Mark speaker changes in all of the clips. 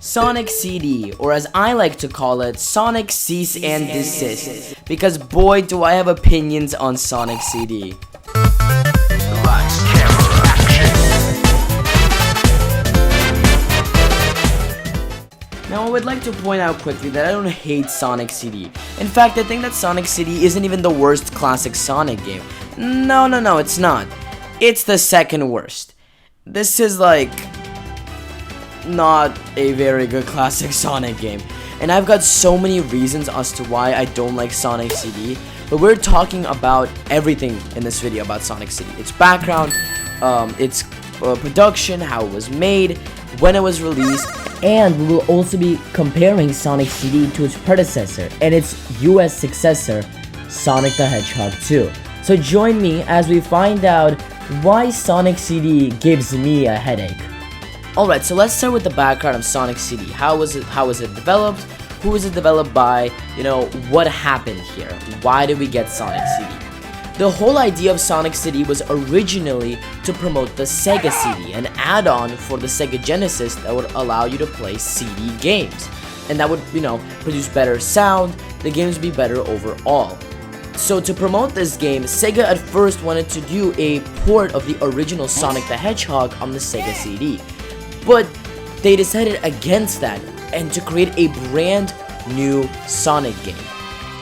Speaker 1: Sonic CD, or as I like to call it, Sonic Cease and Desist, because boy do I have opinions on Sonic CD.
Speaker 2: Lights, camera, action.
Speaker 1: Now I would like to point out quickly that I don't hate Sonic CD. In fact, I think that Sonic CD isn't even the worst classic Sonic game. No, it's not. It's the second worst. This is like not a very good classic Sonic game, and I've got so many reasons as to why I don't like Sonic CD, but we're talking about everything in this video about Sonic CD. Its background, its production, how it was made, when it was released,
Speaker 3: and we will also be comparing Sonic CD to its predecessor and its US successor, Sonic the Hedgehog 2. So join me as we find out why Sonic CD gives me a headache.
Speaker 1: Alright, so let's start with the background of Sonic CD. How was it developed? Who was it developed by? You know, what happened here? Why did we get Sonic CD? The whole idea of Sonic CD was originally to promote the Sega CD, an add-on for the Sega Genesis that would allow you to play CD games. And that would, produce better sound, the games would be better overall. So to promote this game, Sega at first wanted to do a port of the original Sonic the Hedgehog on the Sega CD. But they decided against that and to create a brand new Sonic game.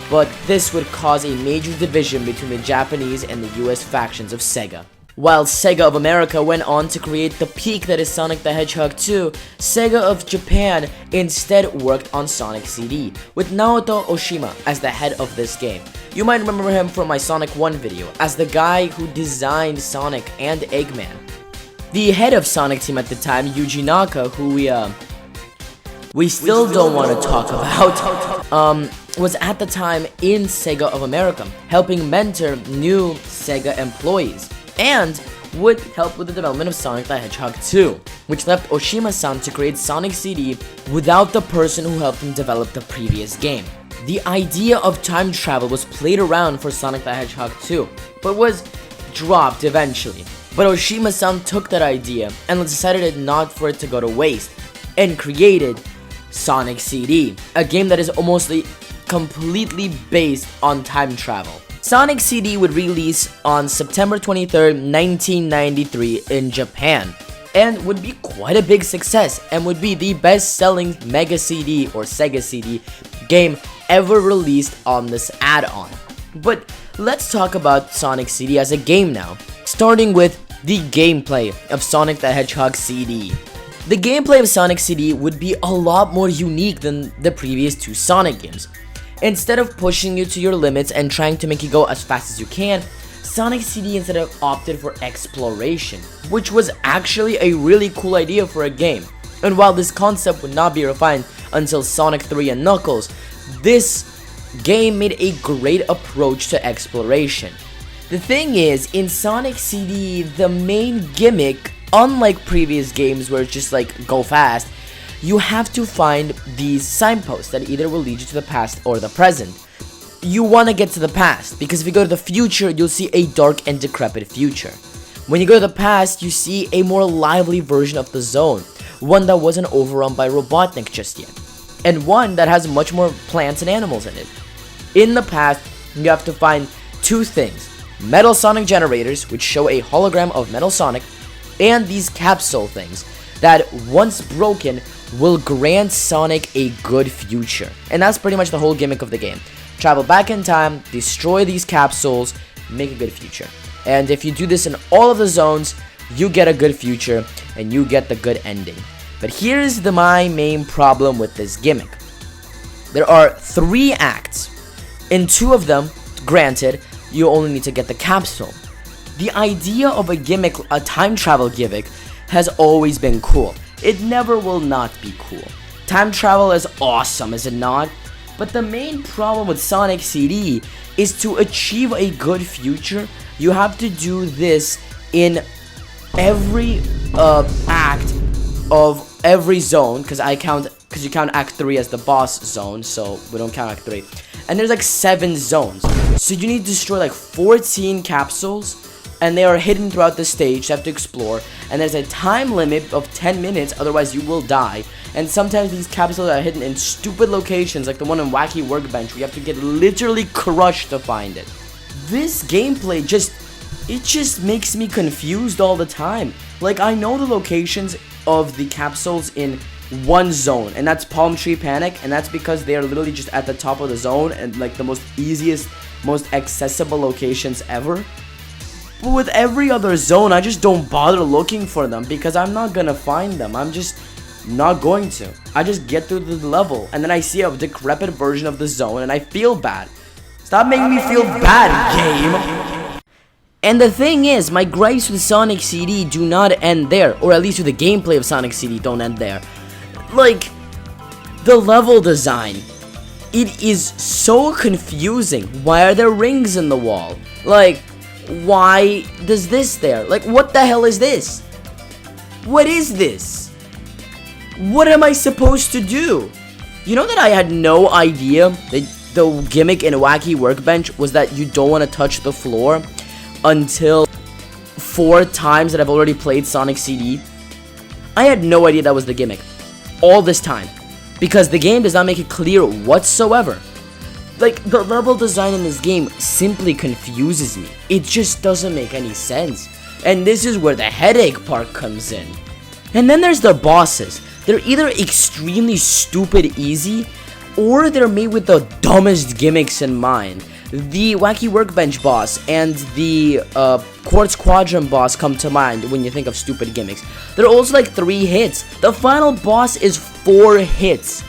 Speaker 1: But this would cause a major division between the Japanese and the US factions of Sega. While Sega of America went on to create the peak that is Sonic the Hedgehog 2, Sega of Japan instead worked on Sonic CD, with Naoto Oshima as the head of this game. You might remember him from my Sonic 1 video, as the guy who designed Sonic and Eggman. The head of Sonic Team at the time, Yuji Naka, who we still don't want to talk about, was at the time in Sega of America, helping mentor new Sega employees, and would help with the development of Sonic the Hedgehog 2, which left Oshima-san to create Sonic CD without the person who helped him develop the previous game. The idea of time travel was played around for Sonic the Hedgehog 2, but was dropped eventually. But Oshima-san took that idea and decided not for it to go to waste, and created Sonic CD, a game that is almost completely based on time travel. Sonic CD would release on September 23rd, 1993 in Japan, and would be quite a big success, and would be the best-selling Mega CD or Sega CD game ever released on this add-on. But let's talk about Sonic CD as a game now, starting with the gameplay of Sonic the Hedgehog CD. The gameplay of Sonic CD would be a lot more unique than the previous two Sonic games. Instead of pushing you to your limits and trying to make you go as fast as you can, Sonic CD instead of opted for exploration, which was actually a really cool idea for a game. And while this concept would not be refined until Sonic 3 and Knuckles, this game made a great approach to exploration. The thing is, in Sonic CD, the main gimmick, unlike previous games where it's just like go fast, you have to find these signposts that either will lead you to the past or the present. You want to get to the past, because if you go to the future, you'll see a dark and decrepit future. When you go to the past, you see a more lively version of the zone, one that wasn't overrun by Robotnik just yet, and one that has much more plants and animals in it. In the past, you have to find two things: Metal Sonic generators, which show a hologram of Metal Sonic, and these capsule things that, once broken, will grant Sonic a good future. And that's pretty much the whole gimmick of the game. Travel back in time, destroy these capsules, make a good future. And if you do this in all of the zones, you get a good future and you get the good ending. But here's my main problem with this gimmick. There are 3 acts. In 2 of them, granted, you only need to get the capsule. The idea of a gimmick, a time travel gimmick, has always been cool. It never will not be cool. Time travel is awesome, is it not? But the main problem with Sonic CD is to achieve a good future, you have to do this in every act of every zone, because you count Act 3 as the boss zone, so we don't count Act 3. And there's like 7 zones, so you need to destroy like 14 capsules and they are hidden throughout the stage. You have to explore, and there's a time limit of 10 minutes, otherwise you will die. And sometimes these capsules are hidden in stupid locations, like the one in Wacky Workbench, where you have to get literally crushed to find it. This gameplay just makes me confused all the time. Like, I know the locations of the capsules in one zone, and that's Palm Tree Panic, and that's because they are literally just at the top of the zone and like the most easiest, most accessible locations ever. But with every other zone, I just don't bother looking for them because I'm not gonna find them. I'm just not going to. I just get through the level, and then I see a decrepit version of the zone, and I feel bad. Stop making me feel bad, game! And the thing is, my gripes with Sonic CD do not end there, or at least with the gameplay of Sonic CD don't end there. Like, the level design, it is so confusing. Why are there rings in the wall? Like, why does this there? Like, what the hell is this? What is this? What am I supposed to do? You know that I had no idea that the gimmick in Wacky Workbench was that you don't want to touch the floor until 4 times that I've already played Sonic CD. I had no idea that was the gimmick all this time, because the game does not make it clear whatsoever. Like, the level design in this game simply confuses me. It just doesn't make any sense. And this is where the headache part comes in. And then there's the bosses. They're either extremely stupid easy, or they're made with the dumbest gimmicks in mind. The Wacky Workbench boss and the Quartz Quadrant boss come to mind when you think of stupid gimmicks. They're also like 3 hits. The final boss is 4 hits.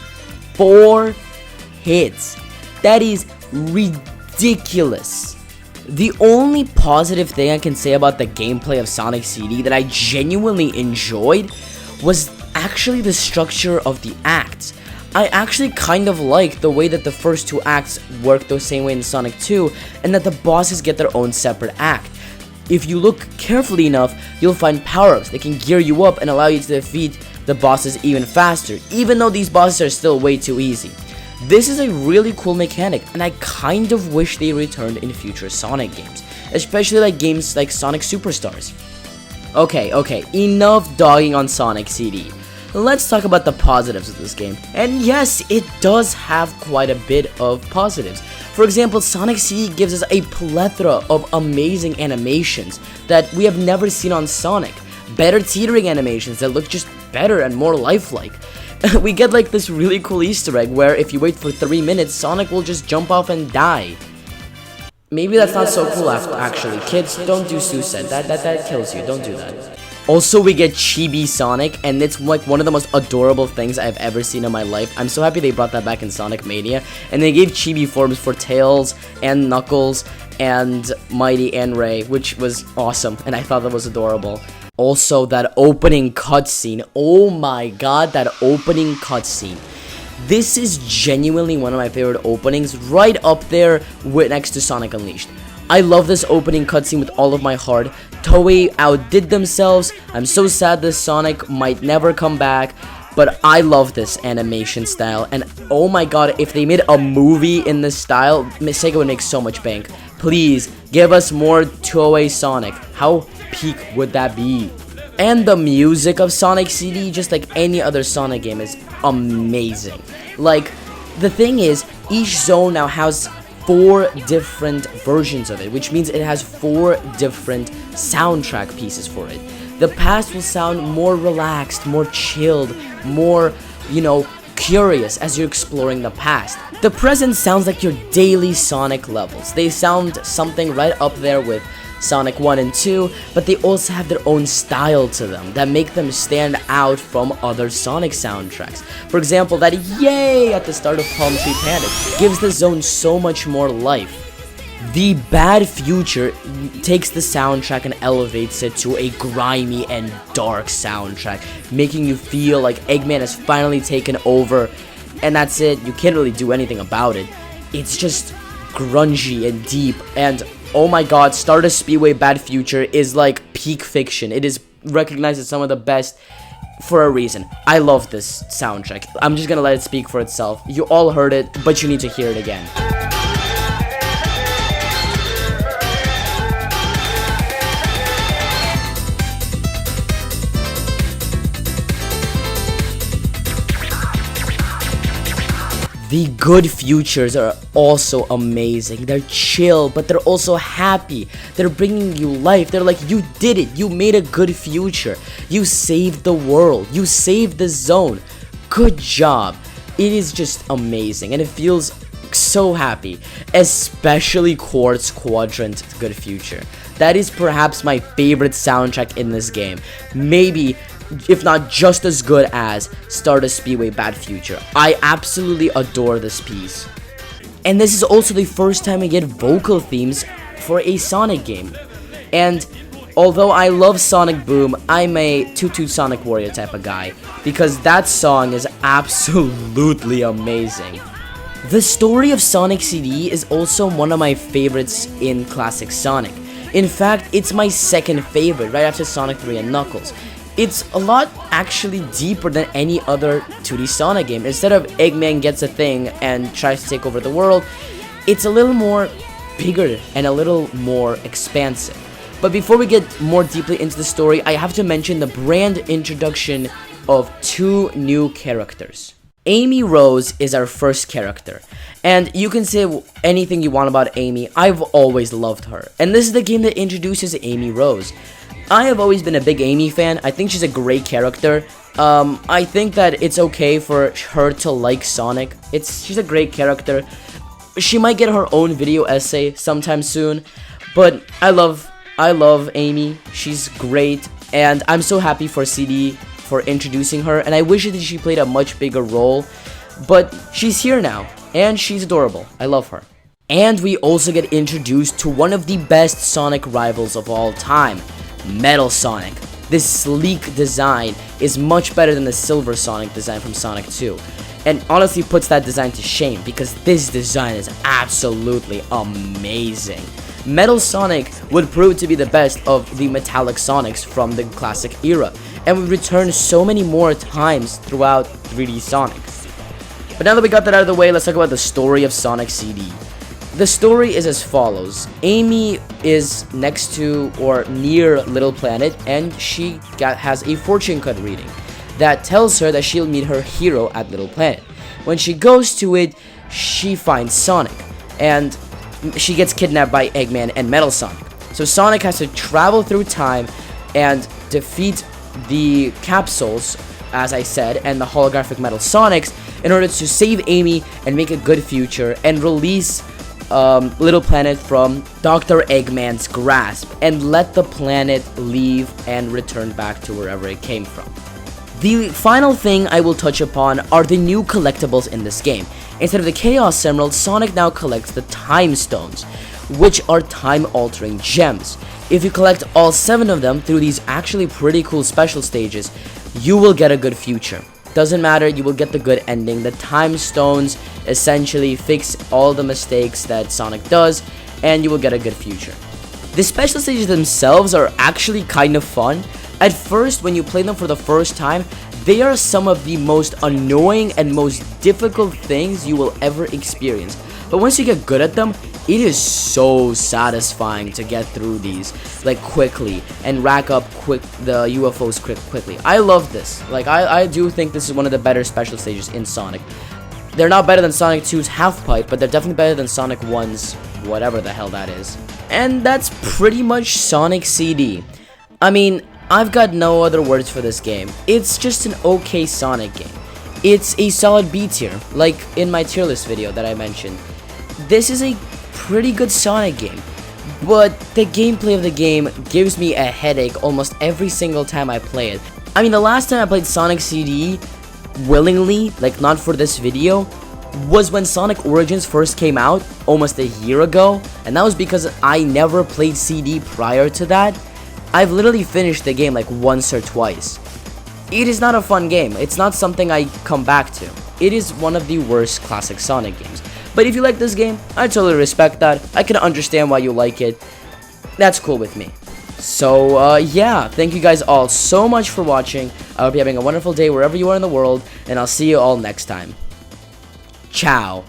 Speaker 1: 4 hits. That is ridiculous. The only positive thing I can say about the gameplay of Sonic CD that I genuinely enjoyed was actually the structure of the acts. I actually kind of like the way that the first 2 acts work the same way in Sonic 2, and that the bosses get their own separate act. If you look carefully enough, you'll find power-ups that can gear you up and allow you to defeat the bosses even faster, even though these bosses are still way too easy. This is a really cool mechanic, and I kind of wish they returned in future Sonic games, especially like games like Sonic Superstars. Okay, enough dogging on Sonic CD. Let's talk about the positives of this game. And yes, it does have quite a bit of positives. For example, Sonic CD gives us a plethora of amazing animations that we have never seen on Sonic. Better teetering animations that look just better and more lifelike. We get like this really cool Easter egg where if you wait for 3 minutes, Sonic will just jump off and die. Maybe that's not so cool actually. Kids, don't do suicide. That kills you. Don't do that. Also, we get Chibi Sonic, and it's like one of the most adorable things I've ever seen in my life. I'm so happy they brought that back in Sonic Mania, and they gave Chibi forms for Tails and Knuckles and Mighty and Ray, which was awesome, and I thought that was adorable. Also, that opening cutscene. Oh my god, that opening cutscene. This is genuinely one of my favorite openings, right up there with next to Sonic Unleashed. I love this opening cutscene with all of my heart. Toei outdid themselves. I'm so sad this Sonic might never come back, but I love this animation style. And oh my god, if they made a movie in this style, Sega would make so much bank. Please, give us more Toei Sonic. How peak would that be? And the music of Sonic CD, just like any other Sonic game, is amazing. Like, the thing is, each zone now has 4 different versions of it, which means it has 4 different soundtrack pieces for it. The past will sound more relaxed, more chilled, more, curious as you're exploring the past. The present sounds like your daily Sonic levels. They sound something right up there with Sonic 1 and 2, but they also have their own style to them that make them stand out from other Sonic soundtracks. For example, that yay at the start of Palm Tree Panic gives the zone so much more life. The Bad Future takes the soundtrack and elevates it to a grimy and dark soundtrack, making you feel like Eggman has finally taken over, and that's it. You can't really do anything about it. It's just grungy and deep, and oh my god, Stardust Speedway Bad Future is like peak fiction. It is recognized as some of the best for a reason. I love this soundtrack. I'm just gonna let it speak for itself. You all heard it, but you need to hear it again. The good futures are also amazing. They're chill, but they're also happy. They're bringing you life. They're like, you did it. You made a good future. You saved the world. You saved the zone. Good job. It is just amazing, and it feels so happy, especially Quartz Quadrant Good Future. That is perhaps my favorite soundtrack in this game. Maybe, if not just as good as Stardust Speedway Bad Future. I absolutely adore this piece. And this is also the first time we get vocal themes for a Sonic game. And although I love Sonic Boom, I'm a Toot Toot Sonic Warrior type of guy, because that song is absolutely amazing. The story of Sonic CD is also one of my favorites in classic Sonic. In fact, it's my second favorite, right after Sonic 3 and Knuckles. It's a lot actually deeper than any other 2D Sonic game. Instead of Eggman gets a thing and tries to take over the world, it's a little more bigger and a little more expansive. But before we get more deeply into the story, I have to mention the brand introduction of two new characters. Amy Rose is our first character, and you can say anything you want about Amy. I've always loved her, and this is the game that introduces Amy Rose. I have always been a big Amy fan. I think she's a great character. I think that it's okay for her to like Sonic. She's a great character. She might get her own video essay sometime soon, but I love Amy. She's great, and I'm so happy for CD for introducing her, and I wish that she played a much bigger role, but she's here now, and she's adorable. I love her. And we also get introduced to one of the best Sonic rivals of all time, Metal Sonic. This sleek design is much better than the Silver Sonic design from Sonic 2, and honestly puts that design to shame, because this design is absolutely amazing. Metal Sonic would prove to be the best of the metallic Sonics from the classic era, and would return so many more times throughout 3D Sonic. But now that we got that out of the way, let's talk about the story of Sonic CD. The story is as follows. Amy is next to or near Little Planet, and she has a fortune card reading that tells her that she'll meet her hero at Little Planet. When she goes to it, she finds Sonic, and she gets kidnapped by Eggman and Metal Sonic. So Sonic has to travel through time and defeat the capsules, as I said, and the holographic Metal Sonics in order to save Amy and make a good future and release Little Planet from Dr. Eggman's grasp and let the planet leave and return back to wherever it came from. The final thing I will touch upon are the new collectibles in this game. Instead of the Chaos Emerald, Sonic now collects the Time Stones, which are time-altering gems. If you collect all 7 of them through these actually pretty cool special stages, you will get a good future. Doesn't matter, you will get the good ending. The Time Stones essentially fix all the mistakes that Sonic does, and you will get a good future. The special stages themselves are actually kind of fun. At first, when you play them for the first time, they are some of the most annoying and most difficult things you will ever experience. But once you get good at them, it is so satisfying to get through these like quickly and rack up the UFOs quickly. I love this. Like I do think this is one of the better special stages in Sonic. They're not better than Sonic 2's Half Pipe, but they're definitely better than Sonic 1's whatever the hell that is. And that's pretty much Sonic CD. I mean, I've got no other words for this game. It's just an okay Sonic game. It's a solid B tier, like in my tier list video that I mentioned. This is a pretty good Sonic game, but the gameplay of the game gives me a headache almost every single time I play it. I mean, the last time I played Sonic CD willingly, like not for this video, was when Sonic Origins first came out almost a year ago, and that was because I never played CD prior to that. I've literally finished the game like once or twice. It is not a fun game. It's not something I come back to. It is one of the worst classic Sonic games. But if you like this game, I totally respect that. I can understand why you like it. That's cool with me. So, yeah, thank you guys all so much for watching. I hope you're having a wonderful day wherever you are in the world, and I'll see you all next time. Ciao.